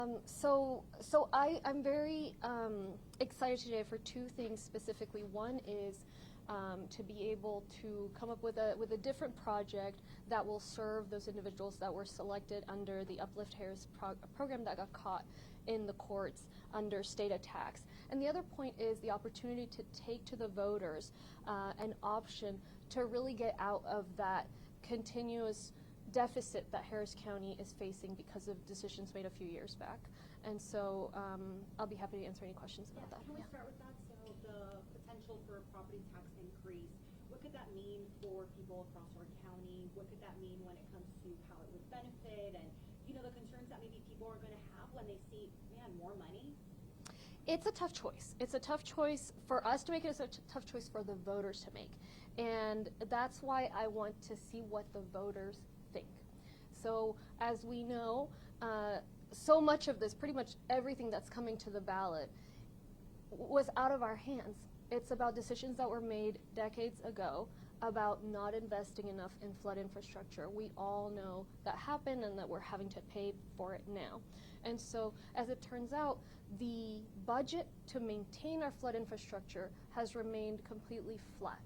I'm very excited today for two things specifically. One is to be able to come up with a different project that will serve those individuals that were selected under the Uplift Harris program that got caught in the courts under state attacks. And the other point is the opportunity to take to the voters an option to really get out of that continuous deficit that Harris County is facing because of decisions made a few years back. And so I'll be happy to answer any questions about that. Can we start with that? So the potential for a property tax increase, what could that mean for people across our county? What could that mean when it comes to how it would benefit and, you know, the concerns that maybe people are going to have when they see, man, more money? It's a tough choice. It's a tough choice for us to make. It's a tough choice for the voters to make. And that's why I want to see what the voters think. So as we know, so much of this, pretty much everything that's coming to the ballot was out of our hands. It's about decisions that were made decades ago about not investing enough in flood infrastructure. We all know that happened and that we're having to pay for it now. And so as it turns out, the budget to maintain our flood infrastructure has remained completely flat,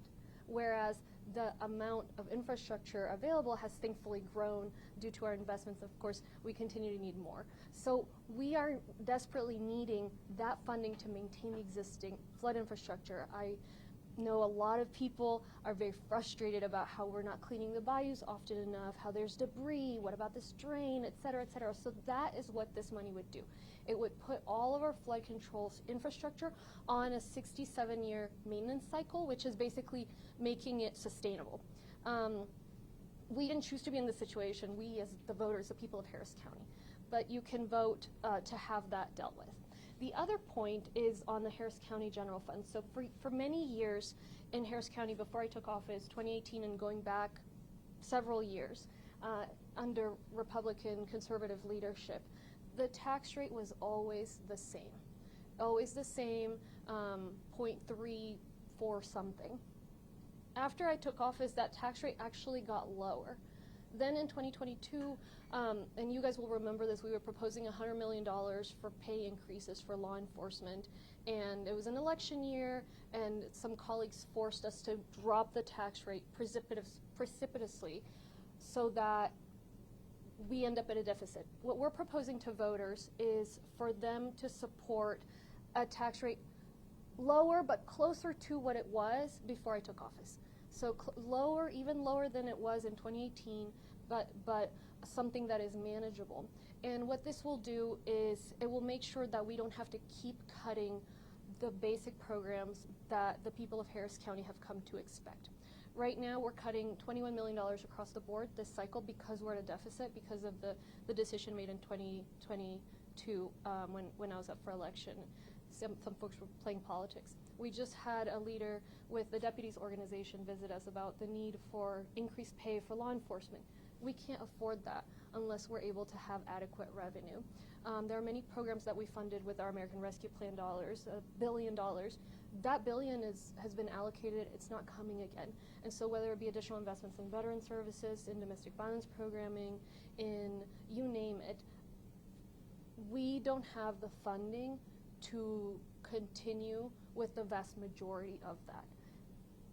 whereas the amount of infrastructure available has thankfully grown due to our investments. Of course, we continue to need more. So we are desperately needing that funding to maintain the existing flood infrastructure. I know a lot of people are very frustrated about how we're not cleaning the bayous often enough, how there's debris, what about this drain, et cetera, et cetera. So that is what this money would do. It would put all of our flood control infrastructure on a 67-year maintenance cycle, which is basically making it sustainable. We didn't choose to be in this situation, we as the voters, the people of Harris County, but you can vote to have that dealt with. The other point is on the Harris County General Fund. So for many years in Harris County, before I took office, 2018 and going back several years, under Republican conservative leadership, the tax rate was always the same. Always the same, 0.34 something. After I took office, that tax rate actually got lower. Then in 2022, and you guys will remember this, we were proposing $100 million for pay increases for law enforcement, and it was an election year, and some colleagues forced us to drop the tax rate precipitously so that we end up at a deficit. What we're proposing to voters is for them to support a tax rate lower but closer to what it was before I took office. So lower, even lower than it was in 2018, but something that is manageable. And what this will do is it will make sure that we don't have to keep cutting the basic programs that the people of Harris County have come to expect. Right now we're cutting $21 million across the board this cycle because we're at a deficit because of the decision made in 2022 when I was up for election. Some folks were playing politics. We just had a leader with the deputies organization visit us about the need for increased pay for law enforcement. We can't afford that unless we're able to have adequate revenue. There are many programs that we funded with our American Rescue Plan dollars, $1 billion. That $1 billion has been allocated, it's not coming again. And so whether it be additional investments in veteran services, in domestic violence programming, in you name it, we don't have the funding to continue with the vast majority of that.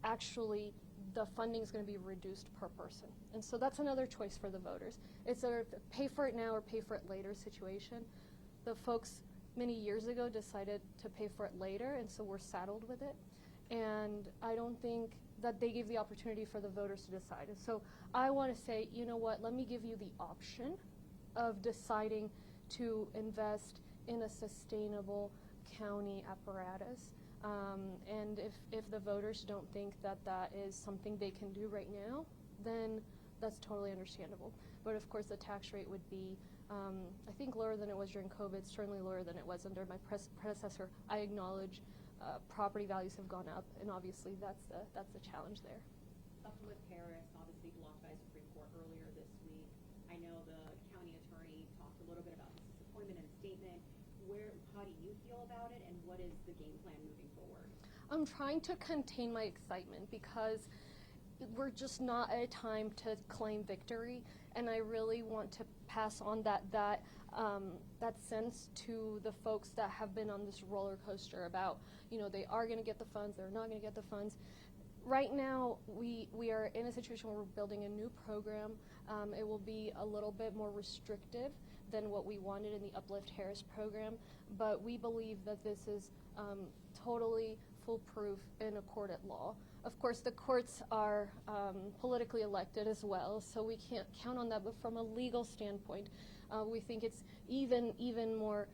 Actually, the funding is going to be reduced per person. And so that's another choice for the voters. It's a pay for it now or pay for it later situation. The folks many years ago decided to pay for it later, and so we're saddled with it. And I don't think that they gave the opportunity for the voters to decide. And so I want to say, you know what, let me give you the option of deciding to invest in a sustainable county apparatus. And if the voters don't think that that is something they can do right now, then that's totally understandable. But of course the tax rate would be, I think, lower than it was during COVID, certainly lower than it was under my predecessor. I acknowledge property values have gone up, and obviously that's the challenge there. Uplift Harris, obviously blocked by Supreme Court earlier this week. I know the county attorney talked a little bit about his disappointment in a statement. How do you feel about it, and what is the game plan moving forward? I'm trying to contain my excitement because we're just not at a time to claim victory, and I really want to pass on that that sense to the folks that have been on this roller coaster about, they are going to get the funds, they're not going to get the funds. Right now, we are in a situation where we're building a new program. It will be a little bit more restrictive than what we wanted in the Uplift Harris program, but we believe that this is totally foolproof in a court at law. Of course, the courts are politically elected as well, so we can't count on that, but from a legal standpoint, we think it's even more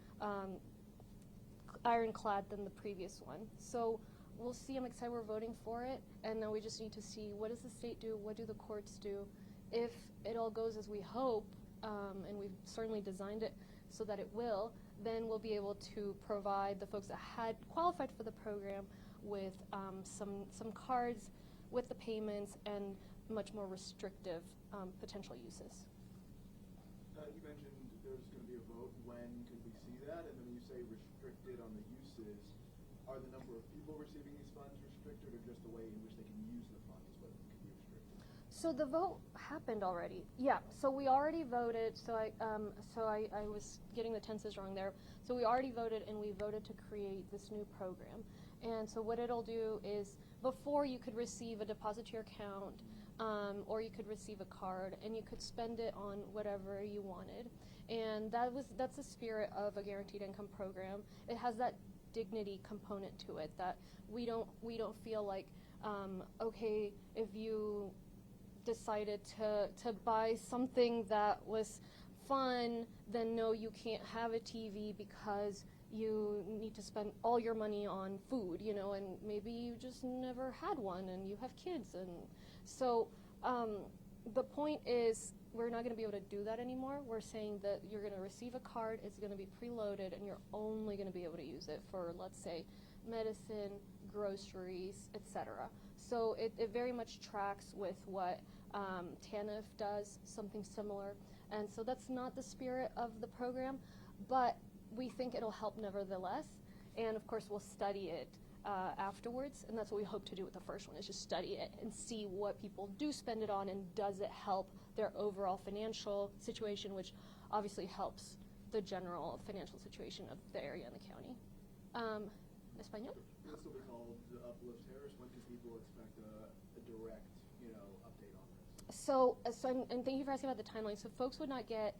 ironclad than the previous one. So we'll see. I'm excited we're voting for it, and now we just need to see, what does the state do, what do the courts do? If it all goes as we hope, and we've certainly designed it so that it will, then we'll be able to provide the folks that had qualified for the program with some cards with the payments and much more restrictive potential uses. You mentioned there's going to be a vote. When could we see that? And then when you say restricted on the uses, are the number of people receiving these funds restricted, or just the way in which they can use the funds is what could be restricted? So the vote happened already. Yeah. So we already voted. So I was getting the tenses wrong there. So we already voted, and we voted to create this new program. And so what it'll do is, before you could receive a deposit to your account, or you could receive a card, and you could spend it on whatever you wanted. And that's the spirit of a guaranteed income program. It has that dignity component to it, that we don't feel like, okay, if you decided to buy something that was fun, then no, you can't have a TV because you need to spend all your money on food, and maybe you just never had one and you have kids. And so the point is, we're not going to be able to do that anymore. We're saying that you're going to receive a card, it's going to be preloaded, and you're only going to be able to use it for, let's say, medicine, groceries, etc. So it very much tracks with what TANF does, something similar. And so that's not the spirit of the program, but we think it'll help nevertheless. And of course, we'll study it afterwards, and that's what we hope to do with the first one, is just study it and see what people do spend it on, and does it help their overall financial situation, which obviously helps the general financial situation of the area and the county. Español? Will this still be called Uplift Harris? When can people expect a direct, update on this? So and thank you for asking about the timeline. So folks would not get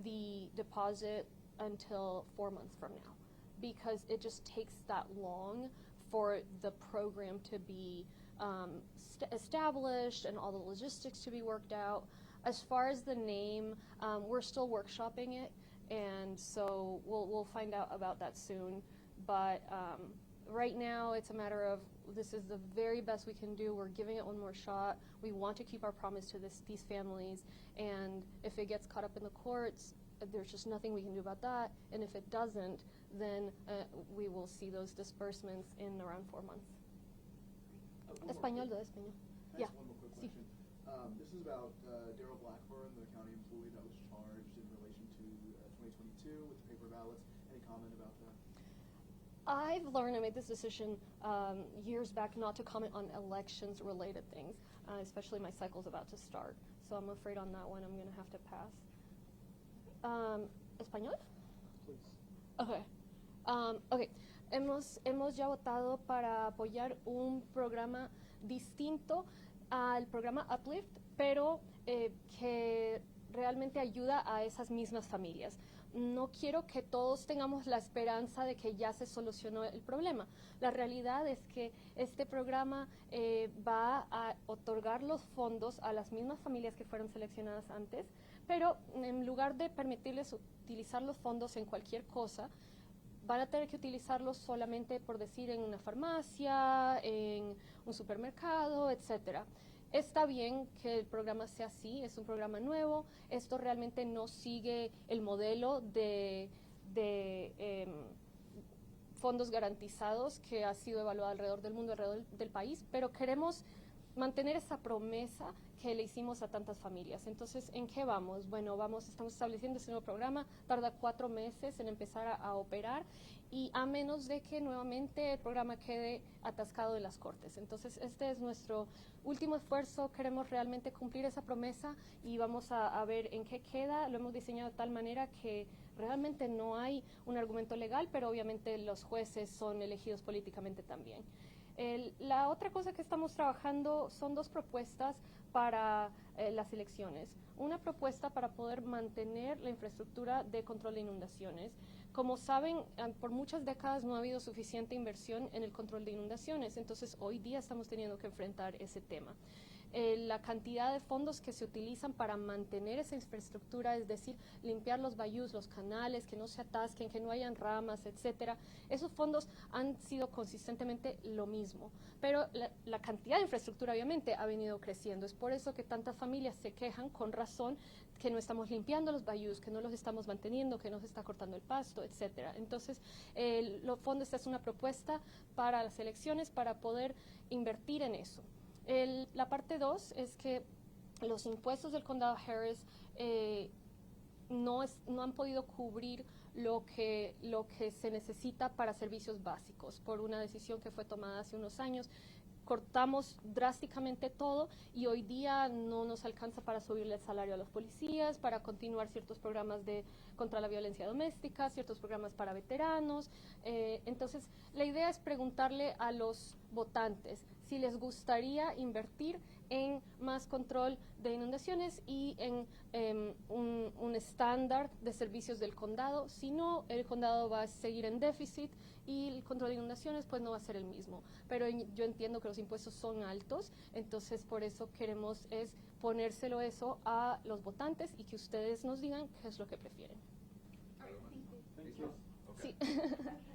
the deposit until 4 months from now, because it just takes that long for the program to be established and all the logistics to be worked out. As far as the name, we're still workshopping it, and so we'll find out about that soon. But right now, it's a matter of, this is the very best we can do. We're giving it one more shot. We want to keep our promise to these families, and if it gets caught up in the courts, there's just nothing we can do about that. And if it doesn't, then we will see those disbursements in around 4 months. Español. Yeah. One more quick question. This is about Daryl Blackburn, the county employee that was charged in relation to 2022 with the paper ballots. Any comment about that? I've learned, I made this decision years back, not to comment on elections-related things, especially my cycle's about to start. So I'm afraid on that one I'm going to have to pass. ¿Español? Please. Okay. Okay. Hemos ya votado para apoyar un programa distinto al programa Uplift, pero que realmente ayuda a esas mismas familias. No quiero que todos tengamos la esperanza de que ya se solucionó el problema. La realidad es que este programa va a otorgar los fondos a las mismas familias que fueron seleccionadas antes, pero en lugar de permitirles utilizar los fondos en cualquier cosa, van a tener que utilizarlos solamente, por decir, en una farmacia, en un supermercado, etcétera. Está bien que el programa sea así, es un programa nuevo. Esto realmente no sigue el modelo de fondos garantizados que ha sido evaluado alrededor del mundo, alrededor del país, pero queremos mantener esa promesa que le hicimos a tantas familias. Entonces, ¿en qué vamos? Bueno, estamos estableciendo este nuevo programa, tarda 4 meses en empezar a operar, y a menos de que nuevamente el programa quede atascado en las cortes. Entonces, este es nuestro último esfuerzo, queremos realmente cumplir esa promesa y vamos a ver en qué queda. Lo hemos diseñado de tal manera que realmente no hay un argumento legal, pero obviamente los jueces son elegidos políticamente también. La otra cosa que estamos trabajando son 2 propuestas para las elecciones. Una propuesta para poder mantener la infraestructura de control de inundaciones. Como saben, por muchas décadas no ha habido suficiente inversión en el control de inundaciones, entonces hoy día estamos teniendo que enfrentar ese tema. La cantidad de fondos que se utilizan para mantener esa infraestructura, es decir, limpiar los bayús, los canales, que no se atasquen, que no hayan ramas, etcétera, esos fondos han sido consistentemente lo mismo, pero la cantidad de infraestructura obviamente ha venido creciendo. Es por eso que tantas familias se quejan con razón que no estamos limpiando los bayús, que no los estamos manteniendo, que no se está cortando el pasto, etcétera. Entonces, los fondos, esta es una propuesta para las elecciones para poder invertir en eso. La parte 2 es que los impuestos del condado Harris no han podido cubrir lo que se necesita para servicios básicos por una decisión que fue tomada hace unos años. Cortamos drásticamente todo y hoy día no nos alcanza para subirle el salario a los policías, para continuar ciertos programas contra la violencia doméstica, ciertos programas para veteranos. Entonces, la idea es preguntarle a los votantes si les gustaría invertir en más control de inundaciones y en un estándar de servicios del condado. Si no, el condado va a seguir en déficit y el control de inundaciones pues no va a ser el mismo. Pero yo entiendo que los impuestos son altos, entonces por eso queremos es ponérselo eso a los votantes y que ustedes nos digan qué es lo que prefieren. All right, thank you. Thank you. Sí.